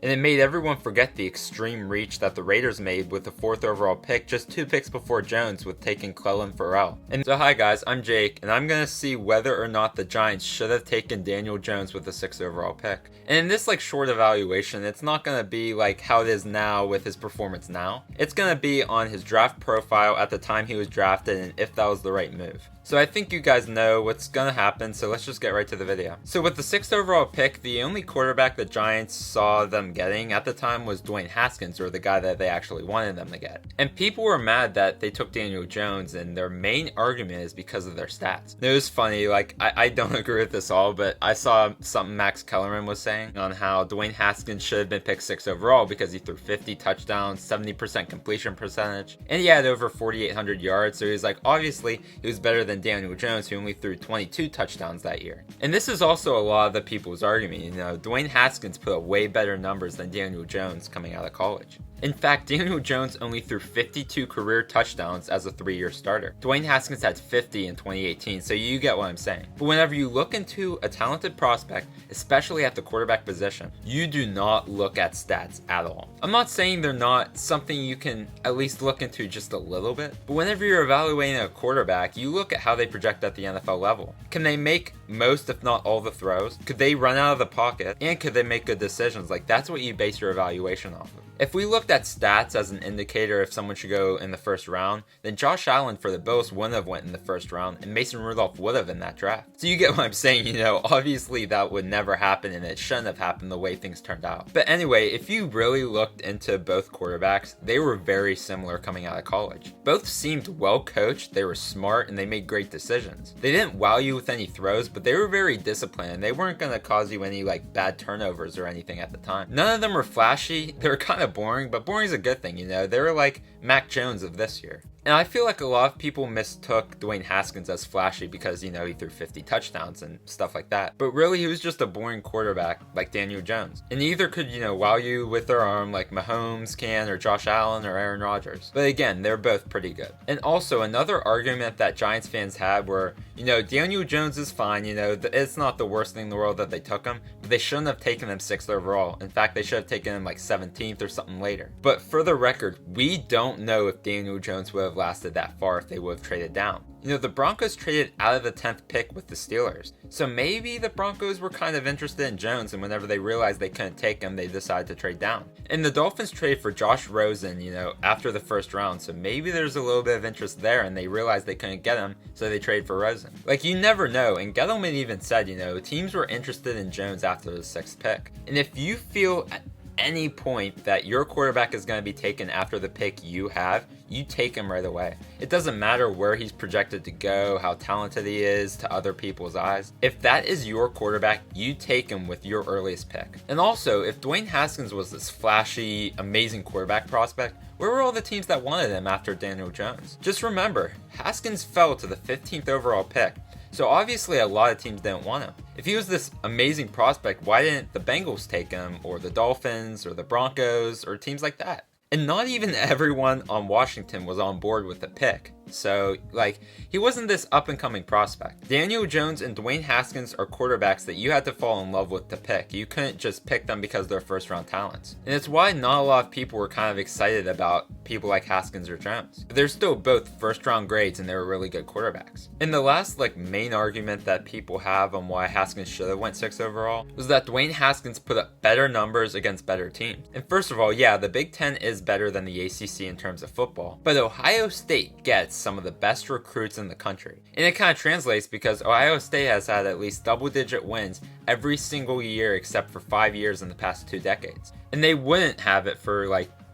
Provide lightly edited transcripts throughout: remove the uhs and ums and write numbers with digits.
And it made everyone forget the extreme reach that the Raiders made with the 4th overall pick just 2 picks before Jones with taking Clelin Ferrell. And so hi guys, I'm Jake, and I'm going to see whether or not the Giants should have taken Daniel Jones with the 6th overall pick. And in this short evaluation, it's not going to be like how it is now with his performance now. It's going to be on his draft profile at the time he was drafted and if that was the right move. So I think you guys know what's going to happen, so let's just get right to the video. So with the 6th overall pick, the only quarterback the Giants saw them getting at the time was Dwayne Haskins, or the guy that they actually wanted them to get. And people were mad that they took Daniel Jones, and their main argument is because of their stats. It was funny, I don't agree with this all, but I saw something Max Kellerman was saying on how Dwayne Haskins should have been picked 6th overall because he threw 50 touchdowns, 70% completion percentage, and he had over 4,800 yards, so he was like, obviously, he was better than Daniel Jones, who only threw 22 touchdowns that year. And this is also a lot of the people's argument. Dwayne Haskins put up way better numbers than Daniel Jones coming out of college. In fact, Daniel Jones only threw 52 career touchdowns as a 3-year starter. Dwayne Haskins had 50 in 2018, so you get what I'm saying. But whenever you look into a talented prospect, especially at the quarterback position, you do not look at stats at all. I'm not saying they're not something you can at least look into just a little bit, but whenever you're evaluating a quarterback, you look at how they project at the NFL level. Can they make most, if not all, the throws? Could they run out of the pocket? And could they make good decisions? That's what you base your evaluation off of. If we looked at stats as an indicator if someone should go in the first round, then Josh Allen for the Bills wouldn't have went in the first round, and Mason Rudolph would have in that draft. So you get what I'm saying, obviously that would never happen, and it shouldn't have happened the way things turned out. But anyway, if you really looked into both quarterbacks, they were very similar coming out of college. Both seemed well coached, they were smart, and they made great decisions. They didn't wow you with any throws, but they were very disciplined, and they weren't going to cause you any bad turnovers or anything at the time. None of them were flashy, they were kind of boring, but boring is a good thing, they were like Mac Jones of this year. And I feel like a lot of people mistook Dwayne Haskins as flashy because, he threw 50 touchdowns and stuff like that. But really, he was just a boring quarterback like Daniel Jones. And neither could, wow you with their arm like Mahomes can, or Josh Allen, or Aaron Rodgers. But again, they're both pretty good. And also, another argument that Giants fans had were, Daniel Jones is fine, it's not the worst thing in the world that they took him, but they shouldn't have taken him 6th overall. In fact, they should have taken him 17th or something later. But for the record, we don't know if Daniel Jones would have lasted that far if they would have traded down. The Broncos traded out of the 10th pick with the Steelers. So maybe the Broncos were kind of interested in Jones, and whenever they realized they couldn't take him, they decided to trade down. And the Dolphins traded for Josh Rosen, after the first round. So maybe there's a little bit of interest there, and they realized they couldn't get him, so they traded for Rosen. You never know. And Gettleman even said, teams were interested in Jones after the 6th pick. And if you feel at any point that your quarterback is going to be taken after the pick you have, you take him right away. It doesn't matter where he's projected to go, how talented he is to other people's eyes. If that is your quarterback, you take him with your earliest pick. And also, if Dwayne Haskins was this flashy, amazing quarterback prospect, where were all the teams that wanted him after Daniel Jones? Just remember, Haskins fell to the 15th overall pick. So obviously a lot of teams didn't want him. If he was this amazing prospect, why didn't the Bengals take him, or the Dolphins, or the Broncos, or teams like that? And not even everyone on Washington was on board with the pick. So, he wasn't this up-and-coming prospect. Daniel Jones and Dwayne Haskins are quarterbacks that you had to fall in love with to pick. You couldn't just pick them because they're first-round talents. And it's why not a lot of people were kind of excited about people like Haskins or Jones. But they're still both first-round grades, and they were really good quarterbacks. And the last, main argument that people have on why Haskins should have went 6th overall was that Dwayne Haskins put up better numbers against better teams. And first of all, yeah, the Big Ten is better than the ACC in terms of football, but Ohio State gets some of the best recruits in the country. And it kind of translates because Ohio State has had at least double-digit wins every single year except for 5 years in the past 2 decades. And they wouldn't have it for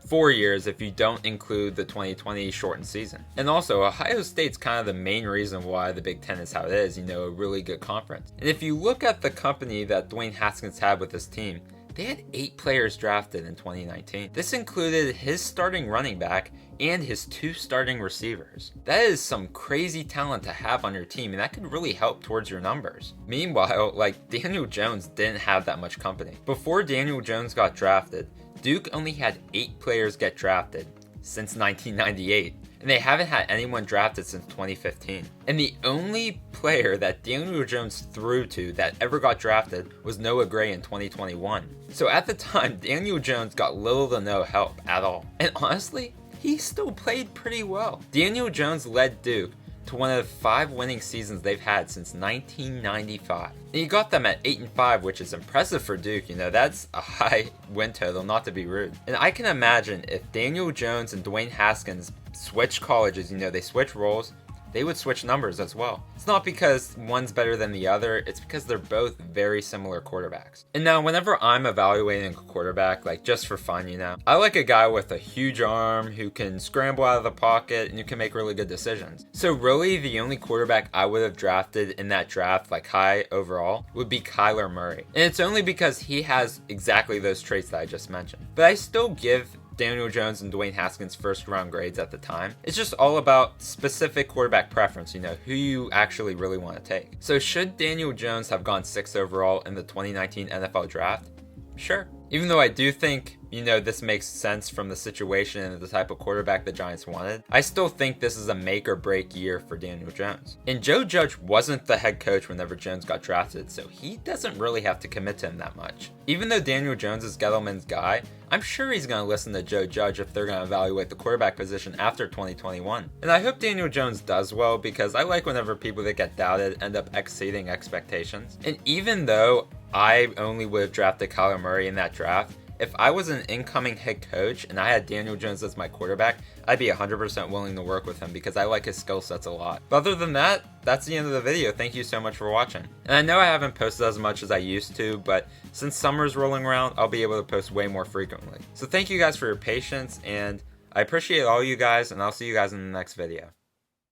4 years if you don't include the 2020 shortened season. And also, Ohio State's kind of the main reason why the Big Ten is how it is, a really good conference. And if you look at the company that Dwayne Haskins had with his team, they had 8 players drafted in 2019. This included his starting running back and his 2 starting receivers. That is some crazy talent to have on your team, and that could really help towards your numbers. Meanwhile, Daniel Jones didn't have that much company. Before Daniel Jones got drafted, Duke only had 8 players get drafted since 1998. and they haven't had anyone drafted since 2015. And the only player that Daniel Jones threw to that ever got drafted was Noah Gray in 2021. So at the time, Daniel Jones got little to no help at all. And honestly, he still played pretty well. Daniel Jones led Duke to one of the 5 winning seasons they've had since 1995. And he got them at 8-5, which is impressive for Duke. You know, that's a high win total, not to be rude. And I can imagine if Daniel Jones and Dwayne Haskins switch colleges, you know, they switch roles, they would switch numbers as well. It's not because one's better than the other, it's because they're both very similar quarterbacks. And now whenever I'm evaluating a quarterback, like just for fun, you know, I like a guy with a huge arm who can scramble out of the pocket and who can make really good decisions. So really the only quarterback I would have drafted in that draft, like high overall, would be Kyler Murray. And it's only because he has exactly those traits that I just mentioned. But I still give Daniel Jones and Dwayne Haskins first round grades at the time. It's just all about specific quarterback preference, you know, who you actually really want to take. So should Daniel Jones have gone 6th overall in the 2019 NFL draft? Sure. Even though I do think, you know, this makes sense from the situation and the type of quarterback the Giants wanted, I still think this is a make or break year for Daniel Jones. And Joe Judge wasn't the head coach whenever Jones got drafted, so he doesn't really have to commit to him that much. Even though Daniel Jones is Gettleman's guy, I'm sure he's going to listen to Joe Judge if they're going to evaluate the quarterback position after 2021. And I hope Daniel Jones does well, because I like whenever people that get doubted end up exceeding expectations. And even though I only would have drafted Kyler Murray in that draft, if I was an incoming head coach and I had Daniel Jones as my quarterback, I'd be 100% willing to work with him because I like his skill sets a lot. But other than that, that's the end of the video. Thank you so much for watching. And I know I haven't posted as much as I used to, but since summer's rolling around, I'll be able to post way more frequently. So thank you guys for your patience, and I appreciate all you guys, and I'll see you guys in the next video.